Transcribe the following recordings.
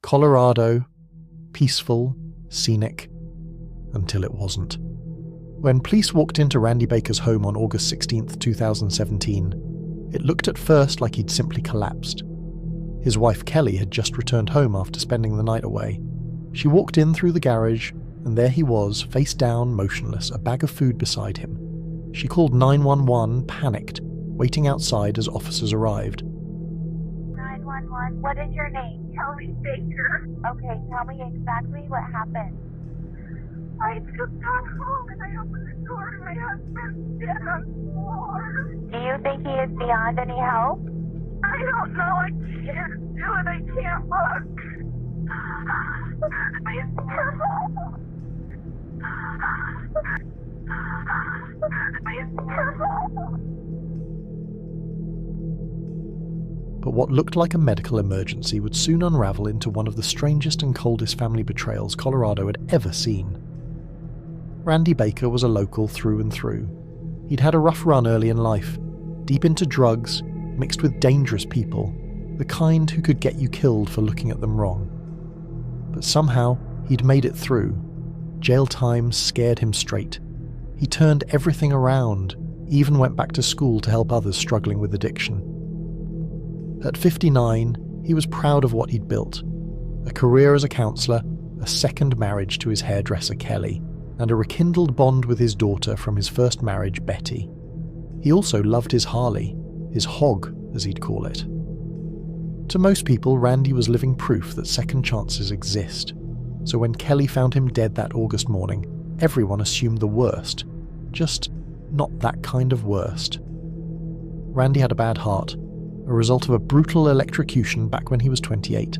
Colorado, peaceful, scenic, until it wasn't. When police walked into Randy Baker's home on August 16th, 2017, it looked at first like he'd simply collapsed. His wife Kelly had just returned home after spending the night away. She walked in through the garage, and there he was, face down, motionless, a bag of food beside him. She called 911, panicked, waiting outside as officers arrived. 911, what is your name? Kelly Baker. Okay, tell me exactly what happened. I just got home and I opened the door and my husband's dead on the floor. Do you think he is beyond any help? I don't know. I can't do it. I can't look. Please, careful. Please, careful. But what looked like a medical emergency would soon unravel into one of the strangest and coldest family betrayals Colorado had ever seen. Randy Baker was a local through and through. He'd had a rough run early in life, deep into drugs, mixed with dangerous people, the kind who could get you killed for looking at them wrong. But somehow, he'd made it through. Jail time scared him straight. He turned everything around, even went back to school to help others struggling with addiction. At 59, he was proud of what he'd built. A career as a counsellor, a second marriage to his hairdresser Kelly, and a rekindled bond with his daughter from his first marriage, Betty. He also loved his Harley, his hog, as he'd call it. To most people, Randy was living proof that second chances exist. So when Kelly found him dead that August morning, everyone assumed the worst. Just not that kind of worst. Randy had a bad heart, a result of a brutal electrocution back when he was 28.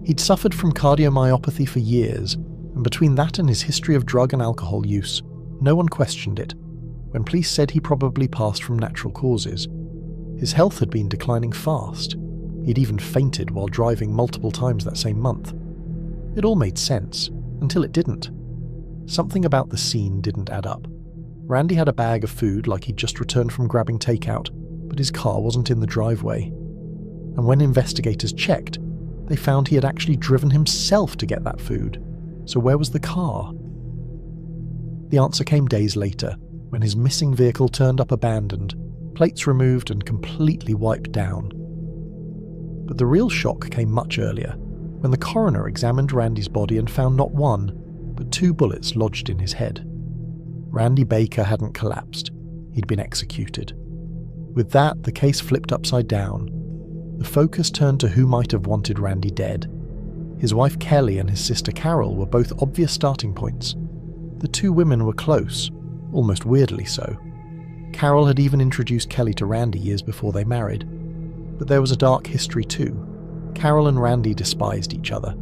He'd suffered from cardiomyopathy for years, and between that and his history of drug and alcohol use, no one questioned it. When police said he probably passed from natural causes, his health had been declining fast. He'd even fainted while driving multiple times that same month. It all made sense, until it didn't. Something about the scene didn't add up. Randy had a bag of food like he'd just returned from grabbing takeout, but his car wasn't in the driveway. And when investigators checked, they found he had actually driven himself to get that food. So where was the car? The answer came days later, when his missing vehicle turned up abandoned, plates removed and completely wiped down. But the real shock came much earlier, when the coroner examined Randy's body and found not one, but 2 bullets lodged in his head. Randy Baker hadn't collapsed. He'd been executed. With that, the case flipped upside down. The focus turned to who might have wanted Randy dead. His wife Kelly and his sister Carol were both obvious starting points. The 2 women were close, almost weirdly so. Carol had even introduced Kelly to Randy years before they married. But there was a dark history too. Carol and Randy despised each other.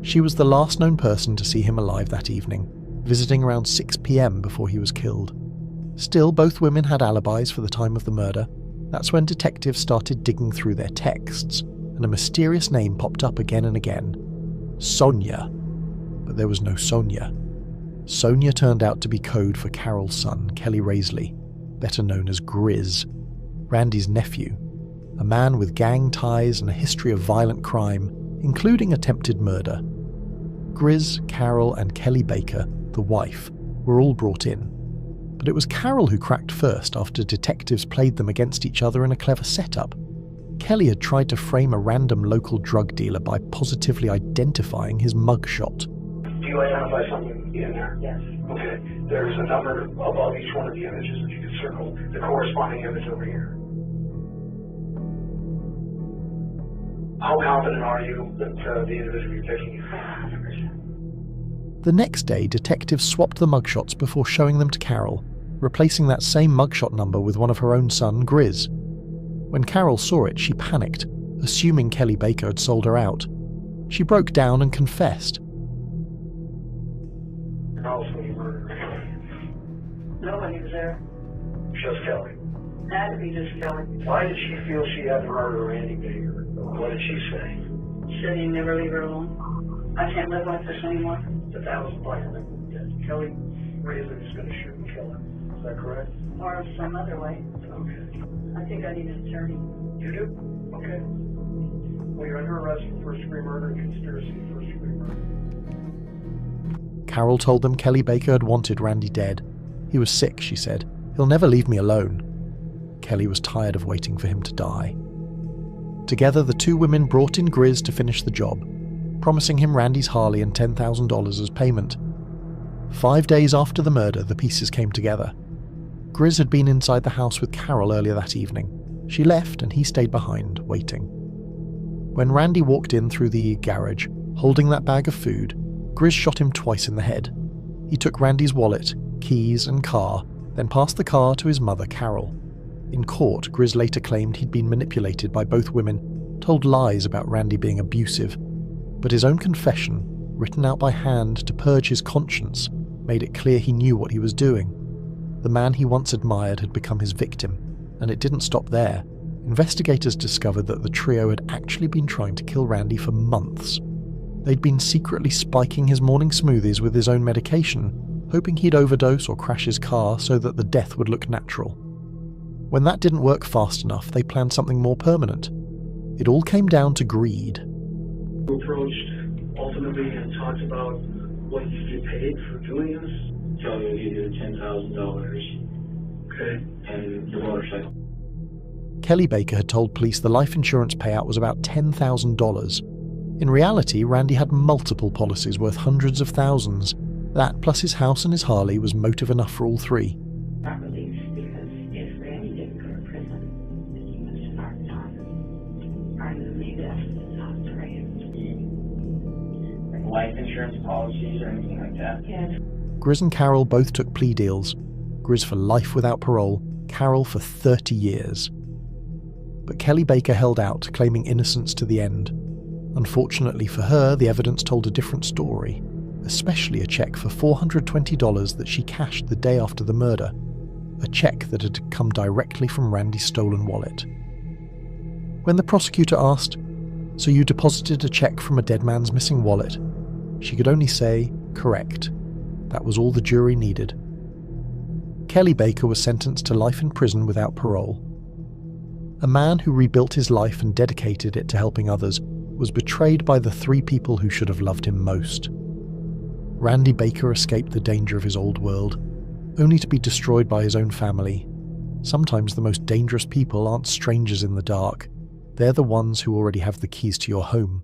She was the last known person to see him alive that evening, visiting around 6 p.m. before he was killed. Still, both women had alibis for the time of the murder. That's when detectives started digging through their texts, and a mysterious name popped up again and again. Sonia. But there was no Sonia. Sonia turned out to be code for Carol's son, Kelly Raisley, better known as Grizz, Randy's nephew, a man with gang ties and a history of violent crime, including attempted murder. Grizz, Carol, and Kelly Baker, the wife, were all brought in. But it was Carol who cracked first after detectives played them against each other in a clever setup. Kelly had tried to frame a random local drug dealer by positively identifying his mugshot. Do you identify something in there? Yes. Okay. There's a number above each one of the images. If you could circle the corresponding image over here. How confident are you that the individual you're picking is 100%? The next day, detectives swapped the mugshots before showing them to Carol, replacing that same mugshot number with one of her own son, Grizz. When Carol saw it, she panicked, assuming Kelly Baker had sold her out. She broke down and confessed. Nobody was there. Just Kelly. Had to be just Kelly. Why did she feel she had to murder Randy Baker? What did she say? She said he'd never leave her alone. I can't live like this anymore. That was the plan. Kelly Raisley was going to shoot and kill her. Is that correct? Or some other way. Okay. I think I need an attorney. You do? Okay. Well, you're under arrest for first-degree murder and conspiracy to first-degree murder. Carol told them Kelly Baker had wanted Randy dead. He was sick, she said. He'll never leave me alone. Kelly was tired of waiting for him to die. Together, the two women brought in Grizz to finish the job, promising him Randy's Harley and $10,000 as payment. 5 days after the murder, the pieces came together. Grizz had been inside the house with Carol earlier that evening. She left and he stayed behind, waiting. When Randy walked in through the garage, holding that bag of food, Grizz shot him twice in the head. He took Randy's wallet, keys and car, then passed the car to his mother, Carol. In court, Grizz later claimed he'd been manipulated by both women, told lies about Randy being abusive. But his own confession, written out by hand to purge his conscience, made it clear he knew what he was doing. The man he once admired had become his victim, and it didn't stop there. Investigators discovered that the trio had actually been trying to kill Randy for months. They'd been secretly spiking his morning smoothies with his own medication, hoping he'd overdose or crash his car so that the death would look natural. When that didn't work fast enough, they planned something more permanent. It all came down to greed. You approached ultimately and talked about what you get paid for doing this. So you'll give you $10,000. Okay. And the motorcycle. Kelly Baker had told police the life insurance payout was about $10,000. In reality, Randy had multiple policies worth hundreds of thousands. That, plus his house and his Harley, was motive enough for all three. Not released because if Randy didn't go to prison, then he was to narcotics. I believe that's not right. Like life insurance policies or anything like that? Yes. Grizz and Carol both took plea deals. Grizz for life without parole, Carol for 30 years. But Kelly Baker held out, claiming innocence to the end. Unfortunately for her, the evidence told a different story, especially a check for $420 that she cashed the day after the murder, a check that had come directly from Randy's stolen wallet. When the prosecutor asked, "So you deposited a check from a dead man's missing wallet?" she could only say, "Correct." That was all the jury needed. Kelly Baker was sentenced to life in prison without parole. A man who rebuilt his life and dedicated it to helping others was betrayed by the three people who should have loved him most. Randy Baker escaped the danger of his old world, only to be destroyed by his own family. Sometimes the most dangerous people aren't strangers in the dark. They're the ones who already have the keys to your home.